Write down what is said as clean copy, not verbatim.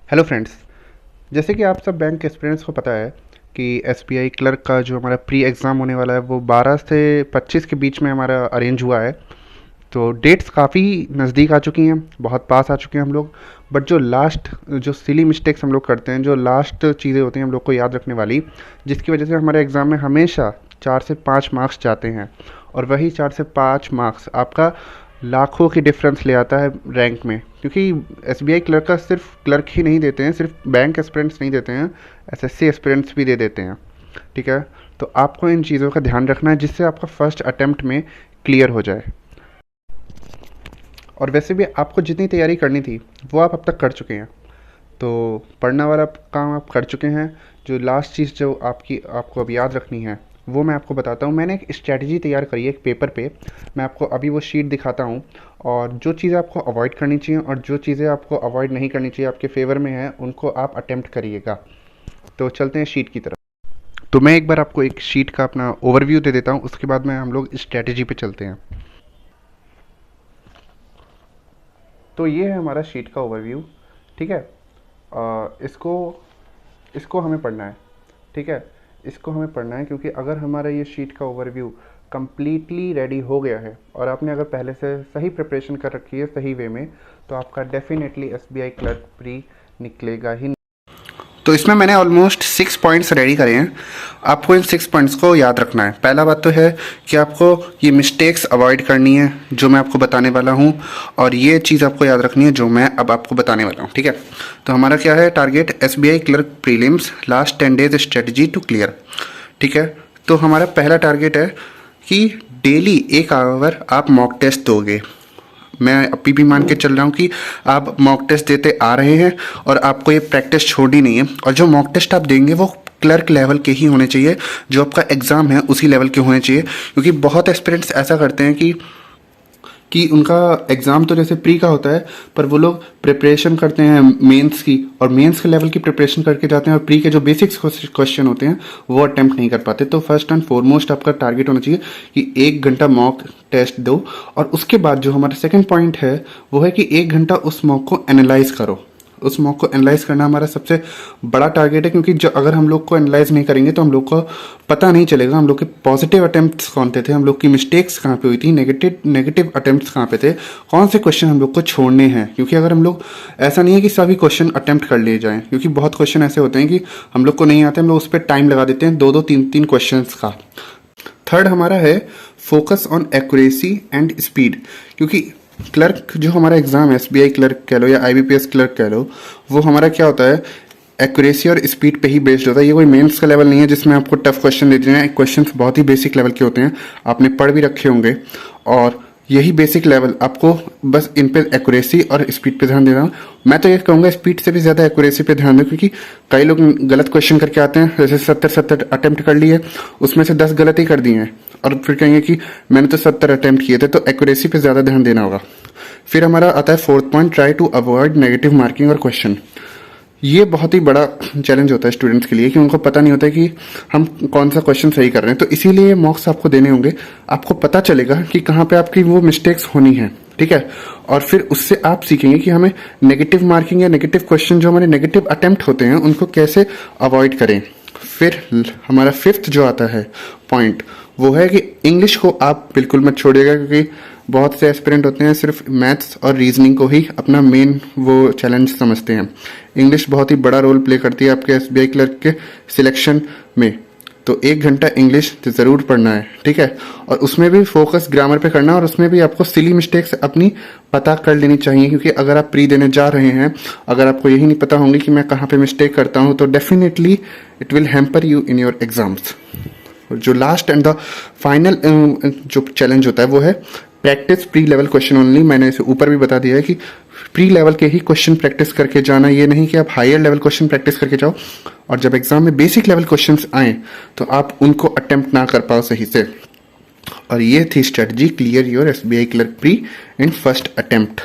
Hello friends. जैसे कि आप सब बैंक के स्टूडेंट्स को पता है कि एसबीआई क्लर्क का जो हमारा प्री एग्ज़ाम होने वाला है वो 12 से 25 के बीच में हमारा अरेंज हुआ है। तो डेट्स काफ़ी नज़दीक आ चुकी हैं, बहुत पास आ चुके हैं हम लोग। बट जो लास्ट जो सिली मिस्टेक्स हम लोग करते हैं, जो लास्ट चीज़ें होती हैं हम लोग को याद रखने वाली, जिसकी वजह से हमारे एग्ज़ाम में हमेशा 4 से 5 मार्क्स जाते हैं। और वही 4 से 5 मार्क्स आपका लाखों की डिफरेंस ले आता है रैंक में, क्योंकि एसबीआई क्लर्क का सिर्फ क्लर्क ही नहीं देते हैं, सिर्फ बैंक एस्पिरेंट्स नहीं देते हैं, एसएससी एस्पिरेंट्स भी दे देते हैं। ठीक है, तो आपको इन चीज़ों का ध्यान रखना है जिससे आपका फर्स्ट अटेम्प्ट में क्लियर हो जाए। और वैसे भी आपको जितनी तैयारी करनी थी वो आप अब तक कर चुके हैं, तो पढ़ना वाला काम आप कर चुके हैं। जो लास्ट चीज़ जो आपको अब याद रखनी है वो मैं आपको बताता हूँ। मैंने एक स्ट्रैटेजी तैयार करी है एक पेपर पे, मैं आपको अभी वो शीट दिखाता हूँ। और जो चीज़ें आपको अवॉइड करनी चाहिए और जो चीज़ें आपको अवॉइड नहीं करनी चाहिए आपके फेवर में है, उनको आप अटेम्प्ट करिएगा। तो चलते हैं शीट की तरफ। तो मैं एक बार आपको एक शीट का अपना ओवरव्यू दे देता हूँ, उसके बाद में हम लोग स्ट्रैटेजी पे चलते हैं। तो ये है हमारा शीट का ओवरव्यू। ठीक है, इसको इसको हमें पढ़ना है। ठीक है, इसको हमें पढ़ना है क्योंकि अगर हमारा ये शीट का ओवरव्यू कम्प्लीटली रेडी हो गया है और आपने अगर पहले से सही प्रिपरेशन कर रखी है सही वे में, तो आपका डेफिनेटली एसबीआई क्लर्क प्री निकलेगा ही। तो इसमें मैंने ऑलमोस्ट 6 पॉइंट्स रेडी करे हैं। आपको इन 6 पॉइंट्स को याद रखना है। पहला बात तो है कि आपको ये मिस्टेक्स अवॉइड करनी है जो मैं आपको बताने वाला हूँ, और ये चीज़ आपको याद रखनी है जो मैं अब आपको बताने वाला हूँ। ठीक है, तो हमारा क्या है target, SBI clerk prelims last 10 days strategy to clear. ठीक है, तो हमारा पहला टारगेट है कि डेली 1 आवर आप मॉक टेस्ट दोगे। मैं अभी भी मान के चल रहा हूँ कि आप मॉक टेस्ट देते आ रहे हैं और आपको ये प्रैक्टिस छोड़नी नहीं है। और जो मॉक टेस्ट आप देंगे वो क्लर्क लेवल के ही होने चाहिए, जो आपका एग्ज़ाम है उसी लेवल के होने चाहिए। क्योंकि बहुत एस्पिरेंट्स ऐसा करते हैं कि उनका एग्ज़ाम तो जैसे प्री का होता है, पर वो लोग प्रिपरेशन करते हैं मेंस की, और मेंस के लेवल की प्रिपरेशन करके जाते हैं और प्री के जो बेसिक्स क्वेश्चन होते हैं वो अटेम्प्ट नहीं कर पाते। तो फर्स्ट एंड फॉरमोस्ट आपका टारगेट होना चाहिए कि 1 घंटा मॉक टेस्ट दो, और उसके बाद जो हमारा सेकंड पॉइंट है वो है कि 1 घंटा उस मॉक को एनालाइज करो। उस मॉक को एनालाइज करना हमारा सबसे बड़ा टारगेट है, क्योंकि जो अगर हम लोग को एनालाइज नहीं करेंगे तो हम लोग को पता नहीं चलेगा हम लोग के पॉजिटिव अटेम्प्ट्स कौन थे, हम लोग की मिस्टेक्स कहाँ पे हुई थी, नेगेटिव अटेम्प्ट्स कहाँ पे थे, कौन से क्वेश्चन हम लोग को छोड़ने हैं। क्योंकि अगर हम लोग, ऐसा नहीं है कि सभी क्वेश्चन अटेम्प्ट कर लिए जाएं, क्योंकि बहुत क्वेश्चन ऐसे होते हैं कि हम लोग को नहीं आते, हम लोग उस पर टाइम लगा देते हैं 2-2 3-3 क्वेश्चन का। थर्ड हमारा है focus on accuracy and speed. क्योंकि क्लर्क जो हमारा एग्ज़ाम है, एसबीआई क्लर्क कह लो या आईबीपीएस क्लर्क कह लो, वो हमारा क्या होता है, एक्यूरेसी और स्पीड पे ही बेस्ड होता है। ये कोई मेंस का लेवल नहीं है जिसमें आपको टफ क्वेश्चन दे दिए हैं। क्वेश्चन बहुत ही बेसिक लेवल के होते हैं, आपने पढ़ भी रखे होंगे, और यही बेसिक लेवल आपको बस इन पे एक्यूरेसी और स्पीड पे ध्यान देना। मैं तो ये कहूँगा स्पीड से भी ज़्यादा एक्यूरेसी पे ध्यान दो, क्योंकि कई लोग गलत क्वेश्चन करके आते हैं, जैसे 70 अटेम्प्ट कर लिए, उसमें से 10 गलत ही कर दिए हैं, और फिर कहेंगे कि मैंने तो 70 अटेम्प्ट किए थे। तो एक्यूरेसी पे ज़्यादा ध्यान देना होगा। फिर हमारा आता है fourth point, try to avoid negative marking और क्वेश्चन। ये बहुत ही बड़ा चैलेंज होता है स्टूडेंट्स के लिए कि उनको पता नहीं होता है कि हम कौन सा क्वेश्चन सही कर रहे हैं। तो इसीलिए मॉक्स आपको देने होंगे, आपको पता चलेगा कि कहाँ पे आपकी वो मिस्टेक्स होनी है। ठीक है, और फिर उससे आप सीखेंगे कि हमें नेगेटिव मार्किंग या नेगेटिव क्वेश्चन, जो हमारे नेगेटिव अटेम्प्ट होते हैं, उनको कैसे अवॉइड करें। फिर हमारा फिफ्थ जो आता है पॉइंट, वो है कि इंग्लिश को आप बिल्कुल मत छोड़िएगा, क्योंकि बहुत से एस्पिरेंट होते हैं सिर्फ मैथ्स और रीजनिंग को ही अपना मेन वो चैलेंज समझते हैं। इंग्लिश बहुत ही बड़ा रोल प्ले करती है आपके एसबीआई क्लर्क के सिलेक्शन में। तो 1 घंटा इंग्लिश तो ज़रूर पढ़ना है। ठीक है, और उसमें भी फोकस ग्रामर पे करना, और उसमें भी आपको सिली मिस्टेक्स अपनी पता कर लेनी चाहिए। क्योंकि अगर आप प्री देने जा रहे हैं, अगर आपको यही नहीं पता होंगे कि मैं कहाँ पे मिस्टेक करता हूँ, तो definitely it will hamper you in your exams. जो लास्ट एंड द फाइनल जो चैलेंज होता है वो है practice pre level question only. मैंने इसे ऊपर भी बता दिया है कि प्री लेवल के ही क्वेश्चन प्रैक्टिस करके जाना, ये नहीं कि आप हायर लेवल क्वेश्चन प्रैक्टिस करके जाओ और जब एग्जाम में बेसिक लेवल क्वेश्चंस आए तो आप उनको अटेम्प्ट ना कर पाओ सही से। और ये थी strategy, clear your SBI clerk pre in first attempt.